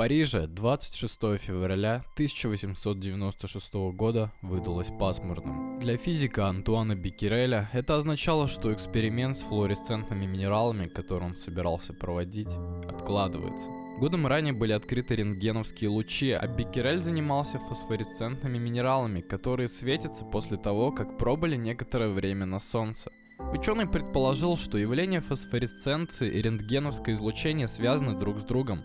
Париже 26 февраля 1896 года выдалось пасмурным. Для физика Антуана Беккереля это означало, что эксперимент с флуоресцентными минералами, который он собирался проводить, откладывается. Годом ранее были открыты рентгеновские лучи, а Беккерель занимался фосфоресцентными минералами, которые светятся после того, как пробыли некоторое время на Солнце. Ученый предположил, что явление фосфоресценции и рентгеновское излучение связаны друг с другом.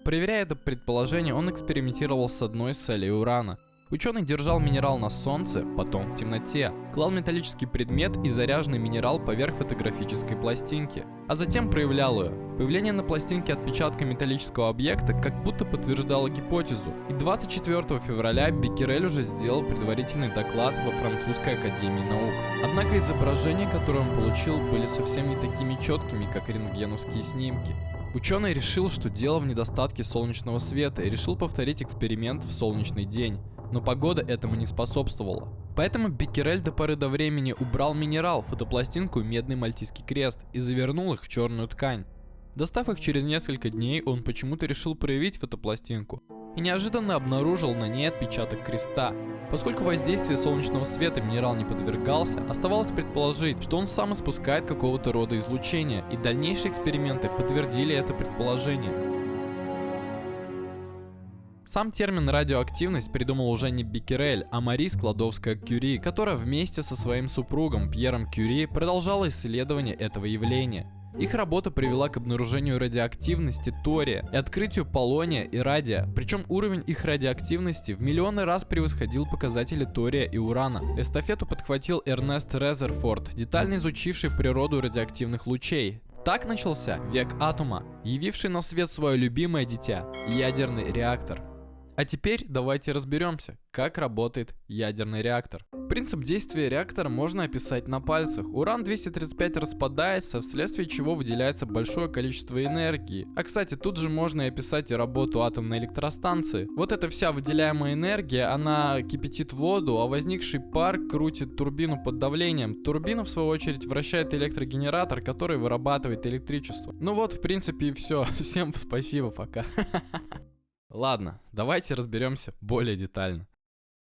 Проверяя это предположение, он экспериментировал с одной из солей урана. Ученый держал минерал на солнце, потом в темноте, клал металлический предмет и заряженный минерал поверх фотографической пластинки, а затем проявлял ее. Появление на пластинке отпечатка металлического объекта как будто подтверждало гипотезу, и 24 февраля Беккерель уже сделал предварительный доклад во Французской академии наук. Однако изображения, которые он получил, были совсем не такими четкими, как рентгеновские снимки. Ученый решил, что дело в недостатке солнечного света, и решил повторить эксперимент в солнечный день. Но погода этому не способствовала. Поэтому Беккерель до поры до времени убрал минерал, фотопластинку и медный мальтийский крест и завернул их в черную ткань. Достав их через несколько дней, он почему-то решил проявить фотопластинку и неожиданно обнаружил на ней отпечаток креста. Поскольку воздействию солнечного света минерал не подвергался, оставалось предположить, что он сам испускает какого-то рода излучение, и дальнейшие эксперименты подтвердили это предположение. Сам термин «радиоактивность» придумал уже не Беккерель, а Мари Складовская-Кюри, которая вместе со своим супругом Пьером Кюри продолжала исследование этого явления. Их работа привела к обнаружению радиоактивности тория и открытию полония и радия, причем уровень их радиоактивности в миллионы раз превосходил показатели тория и урана. Эстафету подхватил Эрнест Резерфорд, детально изучивший природу радиоактивных лучей. Так начался век атома, явивший на свет свое любимое дитя – ядерный реактор. А теперь давайте разберемся, как работает ядерный реактор. Принцип действия реактора можно описать на пальцах. Уран-235 распадается, вследствие чего выделяется большое количество энергии. А кстати, тут же можно и описать и работу атомной электростанции. Вот эта вся выделяемая энергия, она кипятит воду, а возникший пар крутит турбину под давлением. Турбина, в свою очередь, вращает электрогенератор, который вырабатывает электричество. Ну вот, в принципе, и все. Всем спасибо, пока. Ладно, давайте разберемся более детально.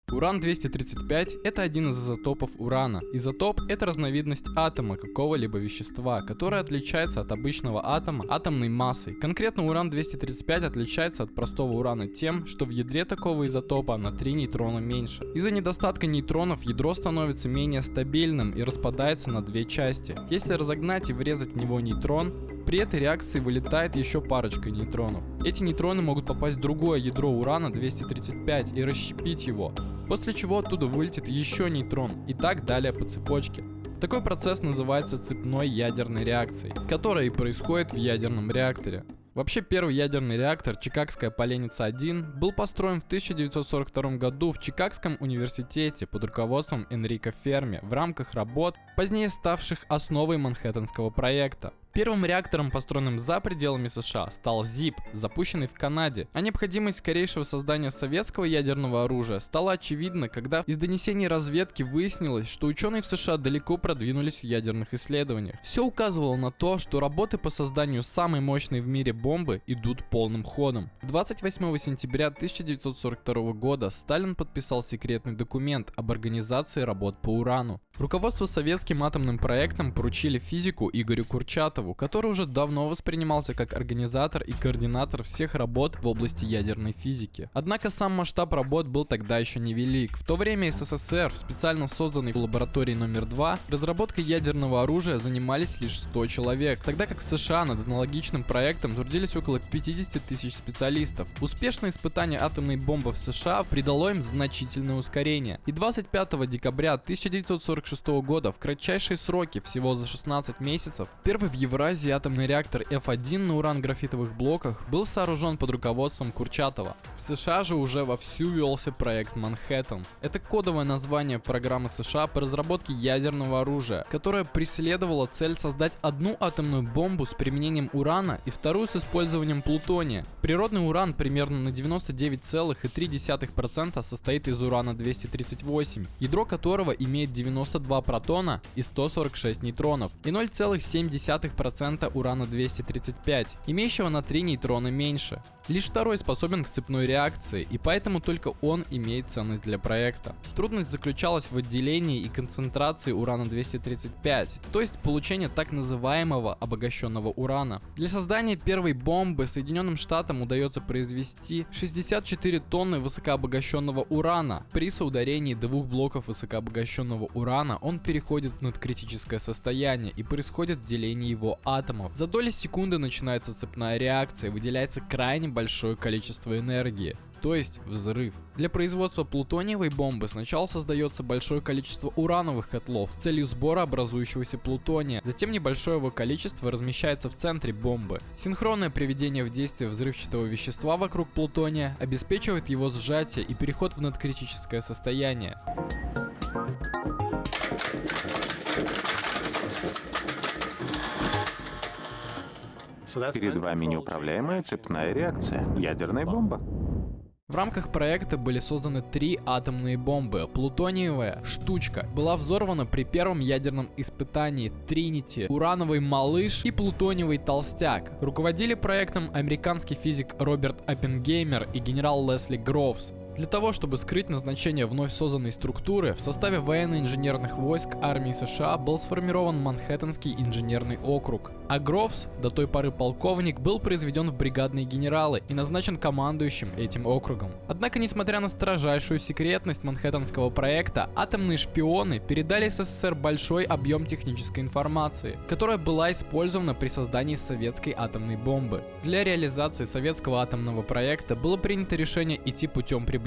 Уран-235 – это один из изотопов урана. Изотоп – это разновидность атома какого-либо вещества, которое отличается от обычного атома атомной массой. Конкретно уран-235 отличается от простого урана тем, что в ядре такого изотопа на 3 нейтрона меньше. Из-за недостатка нейтронов ядро становится менее стабильным и распадается на две части. Если разогнать и врезать в него нейтрон, при этой реакции вылетает еще парочка нейтронов. Эти нейтроны могут попасть в другое ядро урана-235 и расщепить его, после чего оттуда вылетит еще нейтрон, и так далее по цепочке. Такой процесс называется цепной ядерной реакцией, которая и происходит в ядерном реакторе. Вообще, первый ядерный реактор Чикагская поленница-1 был построен в 1942 году в Чикагском университете под руководством Энрико Ферми в рамках работ, позднее ставших основой Манхэттенского проекта. Первым реактором, построенным за пределами США, стал ЗИП, запущенный в Канаде. А необходимость скорейшего создания советского ядерного оружия стала очевидна, когда из донесений разведки выяснилось, что ученые в США далеко продвинулись в ядерных исследованиях. Все указывало на то, что работы по созданию самой мощной в мире бомбы идут полным ходом. 28 сентября 1942 года Сталин подписал секретный документ об организации работ по урану. Руководство советским атомным проектом поручили физику Игорю Курчатову, который уже давно воспринимался как организатор и координатор всех работ в области ядерной физики. Однако сам масштаб работ был тогда еще невелик. В то время СССР в специально созданной лаборатории номер 2 разработкой ядерного оружия занимались лишь 100 человек, тогда как в США над аналогичным проектом трудились около 50 тысяч специалистов. Успешное испытание атомной бомбы в США придало им значительное ускорение. И 25 декабря 1946 года в кратчайшие сроки, всего за 16 месяцев, первый в Евразии атомный реактор F1 на уран-графитовых блоках был сооружен под руководством Курчатова. В США же уже вовсю велся проект Манхэттен. Это кодовое название программы США по разработке ядерного оружия, которая преследовала цель создать одну атомную бомбу с применением урана и вторую с использованием плутония. Природный уран примерно на 99,3% состоит из урана-238, ядро которого имеет 92 протона и 146 нейтронов, и 0,7% урана-235, имеющего на 3 нейтрона меньше. Лишь второй способен к цепной реакции, и поэтому только он имеет ценность для проекта. Трудность заключалась в отделении и концентрации урана-235, то есть получение так называемого обогащенного урана. Для создания первой бомбы Соединенным Штатам удается произвести 64 тонны высокообогащенного урана. При соударении двух блоков высокообогащенного урана он переходит в надкритическое состояние и происходит деление его атомов. За доли секунды начинается цепная реакция, выделяется крайне большое количество энергии, то есть взрыв. Для производства плутониевой бомбы сначала создается большое количество урановых котлов с целью сбора образующегося плутония, затем небольшое его количество размещается в центре бомбы. Синхронное приведение в действие взрывчатого вещества вокруг плутония обеспечивает его сжатие и переход в надкритическое состояние. Перед вами неуправляемая цепная реакция. Ядерная бомба. В рамках проекта были созданы 3 атомные бомбы. Плутониевая штучка была взорвана при первом ядерном испытании Тринити, урановый малыш и плутониевый толстяк. Руководили проектом американский физик Роберт Оппенгеймер и генерал Лесли Гроувс. Для того, чтобы скрыть назначение вновь созданной структуры, в составе военно-инженерных войск армии США был сформирован Манхэттенский инженерный округ, а Гроувс, до той поры полковник, был произведен в бригадные генералы и назначен командующим этим округом. Однако, несмотря на строжайшую секретность Манхэттенского проекта, атомные шпионы передали СССР большой объем технической информации, которая была использована при создании советской атомной бомбы. Для реализации советского атомного проекта было принято решение идти путем приближения,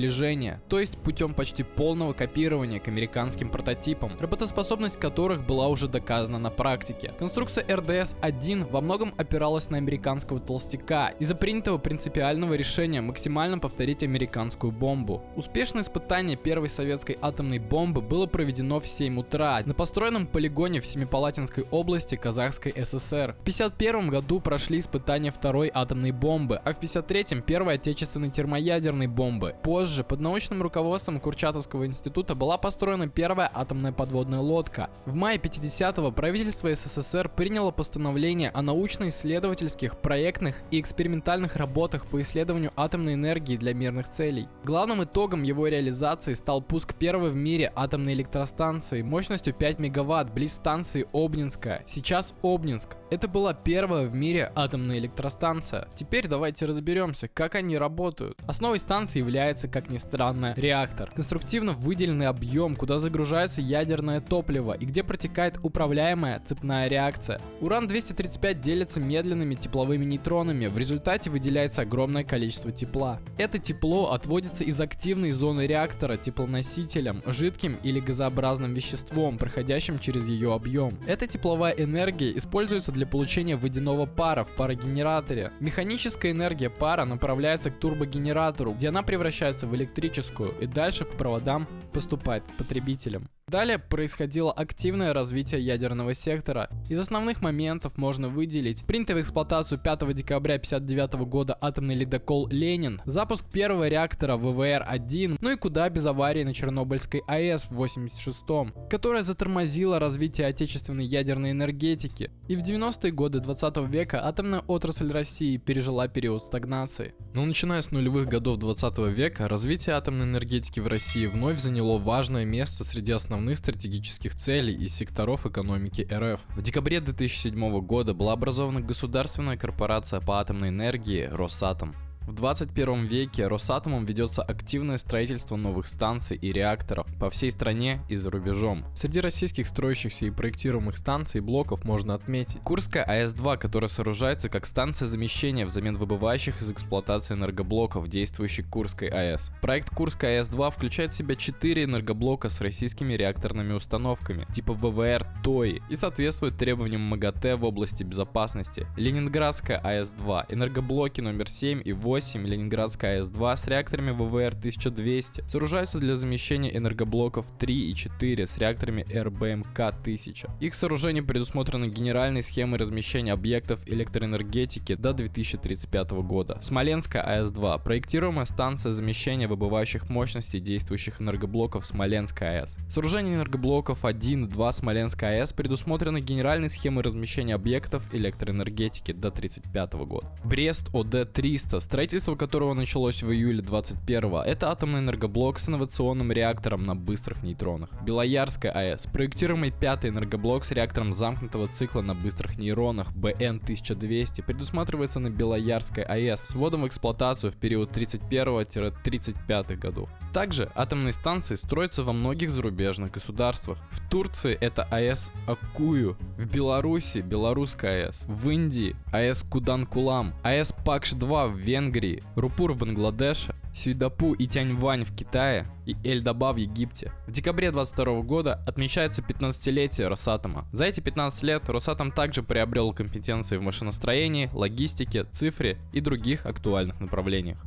то есть путем почти полного копирования к американским прототипам, работоспособность которых была уже доказана на практике. Конструкция РДС-1 во многом опиралась на американского толстяка из-за принятого принципиального решения максимально повторить американскую бомбу. Успешное испытание первой советской атомной бомбы было проведено в 7 утра на построенном полигоне в Семипалатинской области Казахской ССР. В 1951 году прошли испытания второй атомной бомбы, а в 1953 первой отечественной термоядерной бомбы. Позже под научным руководством Курчатовского института была построена первая атомная подводная лодка. В мае 50-го правительство СССР приняло постановление о научно-исследовательских, проектных и экспериментальных работах по исследованию атомной энергии для мирных целей. Главным итогом его реализации стал пуск первой в мире атомной электростанции мощностью 5 мегаватт близ станции Обнинская, сейчас Обнинск. Это была первая в мире атомная электростанция. Теперь давайте разберемся, как они работают. Основой станции является, как ни странно, реактор. Конструктивно выделенный объем, куда загружается ядерное топливо и где протекает управляемая цепная реакция. Уран-235 делится медленными тепловыми нейтронами, в результате выделяется огромное количество тепла. Это тепло отводится из активной зоны реактора теплоносителем, жидким или газообразным веществом, проходящим через ее объем. Эта тепловая энергия используется для получения водяного пара в парогенераторе. Механическая энергия пара направляется к турбогенератору, где она превращается в электрическую и дальше по проводам поступает к потребителям. Далее происходило активное развитие ядерного сектора. Из основных моментов можно выделить принятый в эксплуатацию 5 декабря 1959 года атомный ледокол «Ленин», запуск первого реактора ВВР-1, ну и куда без аварии на Чернобыльской АЭС в 1986-м, которая затормозила развитие отечественной ядерной энергетики. И в 90-е годы 20 века атомная отрасль России пережила период стагнации. Но начиная с нулевых годов 20 века, развитие атомной энергетики в России вновь заняло важное место среди основных стратегических целей и секторов экономики РФ. В декабре 2007 года была образована государственная корпорация по атомной энергии «Росатом». В 21 веке Росатомом ведется активное строительство новых станций и реакторов по всей стране и за рубежом. Среди российских строящихся и проектируемых станций и блоков можно отметить Курская АЭС-2, которая сооружается как станция замещения взамен выбывающих из эксплуатации энергоблоков, действующей Курской АЭС. Проект Курская АЭС-2 включает в себя 4 энергоблока с российскими реакторными установками типа ВВР ТОИ и соответствует требованиям МАГАТЭ в области безопасности. Ленинградская АЭС-2, энергоблоки номер 7 и 8, Ленинградская АЭС-2 с реакторами ВВР-1200 сооружаются для замещения энергоблоков 3 и 4 с реакторами РБМК-1000. Их сооружение предусмотрено генеральной схемой размещения объектов электроэнергетики до 2035 года. Смоленская АЭС-2 – проектируемая станция замещения выбывающих мощностей действующих энергоблоков Смоленская АЭС. Сооружение энергоблоков 1 и 2 Смоленская АЭС предусмотрено генеральной схемой размещения объектов электроэнергетики до 1935 года. Брест ОД-300 – строительство которого началось в июле 21-го, это атомный энергоблок с инновационным реактором на быстрых нейтронах. Белоярская АЭС, проектируемый 5-й энергоблок с реактором замкнутого цикла на быстрых нейронах БН-1200, предусматривается на Белоярской АЭС с вводом в эксплуатацию в период 31-35 годов. Также атомные станции строятся во многих зарубежных государствах. В Турции это АЭС Аккую, в Беларуси Белорусская АЭС, в Индии АЭС Куданкулам, АЭС Пакш-2 в Венгрии, Рупур в Бангладеше, Сюйдапу и Тяньвань в Китае и Эль-Даба в Египте. В декабре 22 года отмечается 15-летие Росатома. За эти 15 лет Росатом также приобрел компетенции в машиностроении, логистике, цифре и других актуальных направлениях.